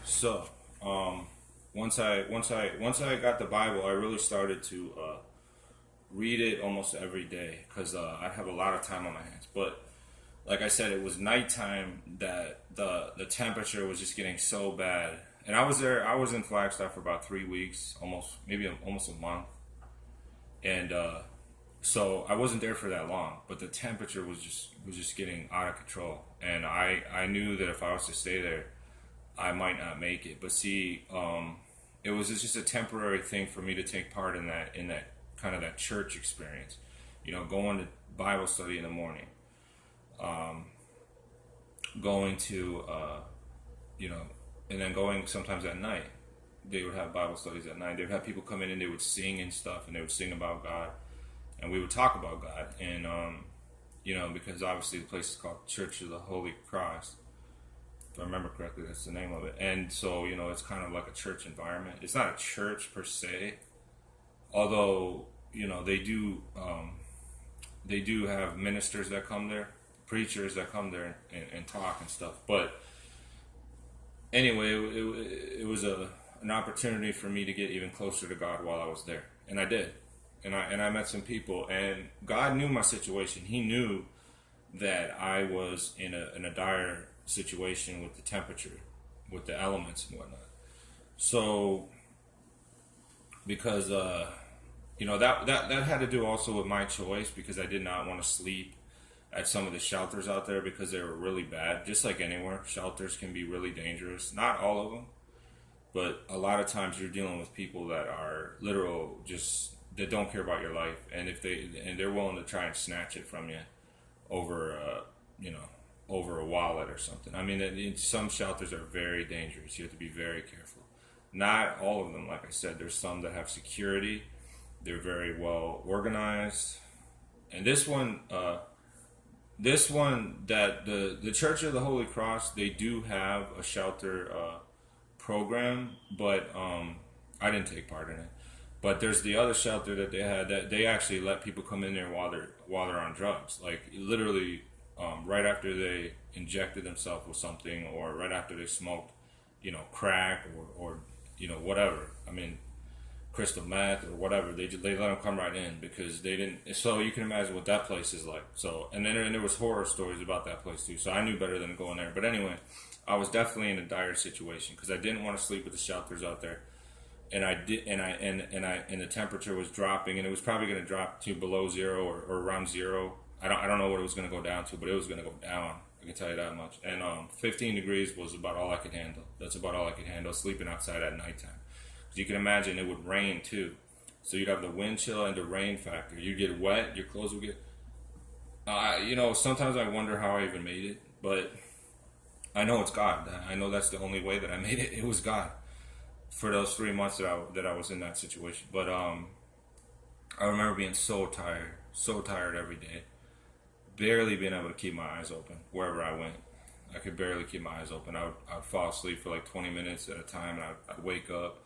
So, um, once I got the Bible, I really started to read it almost every day because I have a lot of time on my hands. But like I said, it was nighttime that the temperature was just getting so bad, and I was there. I was in Flagstaff for about 3 weeks, almost a month, and so I wasn't there for that long. But the temperature was just getting out of control, and I knew that if I was to stay there, I might not make it. But see, it was just a temporary thing for me to take part in that kind of that church experience. Going to Bible study in the morning, going to you know, and then going sometimes at night. They would have Bible studies at night. They would have people come in and they would sing and stuff, and they would sing about God, and we would talk about God. And because obviously the place is called Church of the Holy Cross, if I remember correctly, that's the name of it. And so, it's kind of like a church environment. It's not a church per se, although, they do have ministers that come there, preachers that come there and talk and stuff. But anyway, it was an opportunity for me to get even closer to God while I was there. And I did. And I met some people, and God knew my situation. He knew that I was in a dire situation with the temperature, with the elements and whatnot. So, because that had to do also with my choice, because I did not want to sleep at some of the shelters out there because they were really bad. Just like anywhere, shelters can be really dangerous. Not all of them, but a lot of times you're dealing with people that are literal, just that don't care about your life, and they're willing to try and snatch it from you over you know over a wallet or something. I mean, some shelters are very dangerous. You have to be very careful. Not all of them, like I said. There's some that have security. They're very well organized, and this one that the Church of the Holy Cross, they do have a shelter program, but I didn't take part in it. But there's the other shelter that they had, that they actually let people come in there while they're on drugs, like literally right after they injected themselves with something, or right after they smoked, crack, or whatever. I mean, crystal meth or whatever. They let them come right in because they didn't. So you can imagine what that place is like. So and then there was horror stories about that place too. So I knew better than to go in there. But anyway, I was definitely in a dire situation because I didn't want to sleep with the shelters out there, and I did, and the temperature was dropping, and it was probably going to drop to below zero, or around zero. I don't know what it was going to go down to, but it was going to go down. I can tell you that much. And 15 degrees was about all I could handle. That's about all I could handle, sleeping outside at nighttime. So you can imagine it would rain too. So you'd have the wind chill and the rain factor. You'd get wet. Your clothes would get. Sometimes I wonder how I even made it, but I know it's God. I know that's the only way that I made it. It was God for those 3 months that I was in that situation. But I remember being so tired every day, barely being able to keep my eyes open wherever I went. I could barely keep my eyes open. I'd fall asleep for like 20 minutes at a time, and I'd wake up.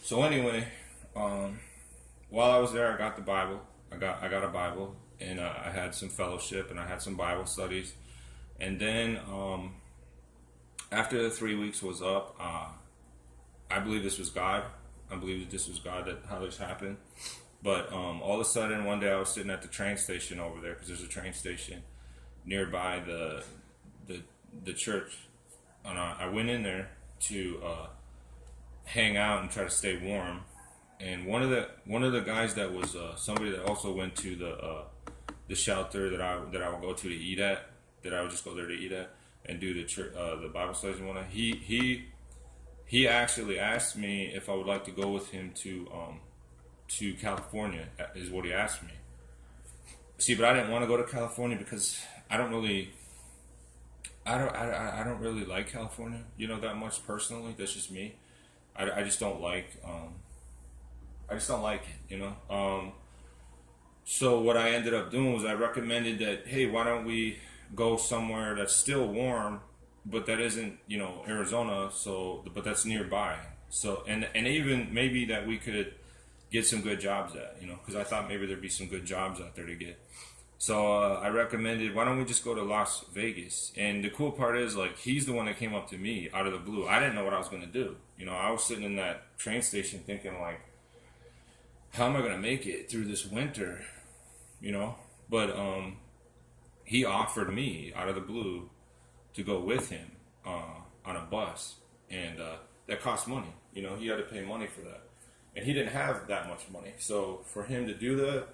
So anyway, while I was there, I got the Bible. I got a Bible, and I had some fellowship, and I had some Bible studies. And then after the 3 weeks was up, I believe this was God. I believe that this was God, that how this happened. But all of a sudden, one day I was sitting at the train station over there, because there's a train station nearby the church, and I went in there to hang out and try to stay warm. And one of the guys that was somebody that also went to the shelter that I would go to eat at, that I would just go there to eat at and do the church, the Bible studies and whatnot. He actually asked me if I would like to go with him to California, is what he asked me. See, but I didn't want to go to California because I don't really like California, that much personally. That's just me. I just don't like it. So what I ended up doing was I recommended that, hey, why don't we go somewhere that's still warm, but that isn't, Arizona, but that's nearby. So, and even maybe that we could get some good jobs at, because I thought maybe there'd be some good jobs out there to get. So I recommended, why don't we just go to Las Vegas? And the cool part is, like, he's the one that came up to me out of the blue. I didn't know what I was going to do. You know, I was sitting in that train station thinking, like, how am I going to make it through this winter? You know? But he offered me out of the blue to go with him on a bus. And that cost money. You know, he had to pay money for that. And he didn't have that much money. So for him to do that,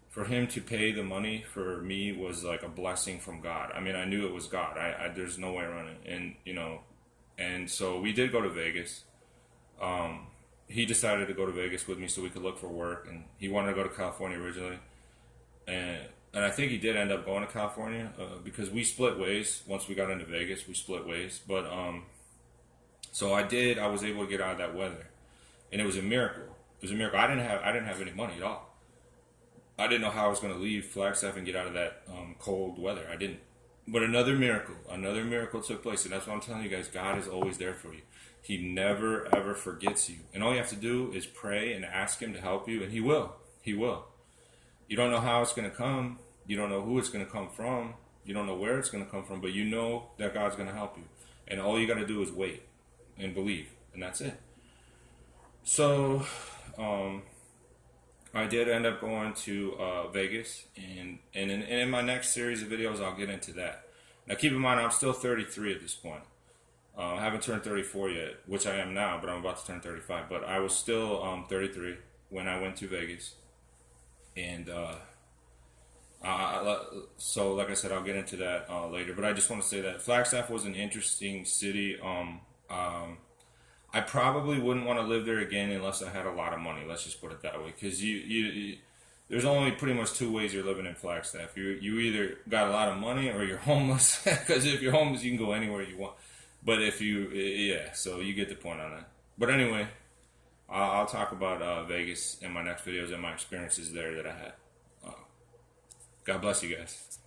for him to pay the money for me was like a blessing from God. I mean, I knew it was God. There's no way around it. And, you know, and so we did go to Vegas. He decided to go to Vegas with me so we could look for work. And he wanted to go to California originally. And I think he did end up going to California because we split ways. Once we got into Vegas, we split ways. But so I was able to get out of that weather. And it was a miracle. It was a miracle. I didn't have any money at all. I didn't know how I was going to leave Flagstaff and get out of that cold weather. I didn't. But another miracle took place. And that's what I'm telling you guys. God is always there for you. He never, ever forgets you. And all you have to do is pray and ask him to help you. And he will. He will. You don't know how it's going to come. You don't know who it's going to come from. You don't know where it's going to come from. But you know that God's going to help you. And all you got to do is wait and believe. And that's it. So, I did end up going to Vegas, and in my next series of videos, I'll get into that. Now, keep in mind, I'm still 33 at this point. I haven't turned 34 yet, which I am now, but I'm about to turn 35. But I was still 33 when I went to Vegas, and so like I said, I'll get into that later. But I just want to say that Flagstaff was an interesting city. I probably wouldn't want to live there again unless I had a lot of money. Let's just put it that way. Because there's only pretty much two ways you're living in Flagstaff. You either got a lot of money or you're homeless. Because if you're homeless, you can go anywhere you want. But so you get the point on that. But anyway, I'll talk about Vegas in my next videos and my experiences there that I had. God bless you guys.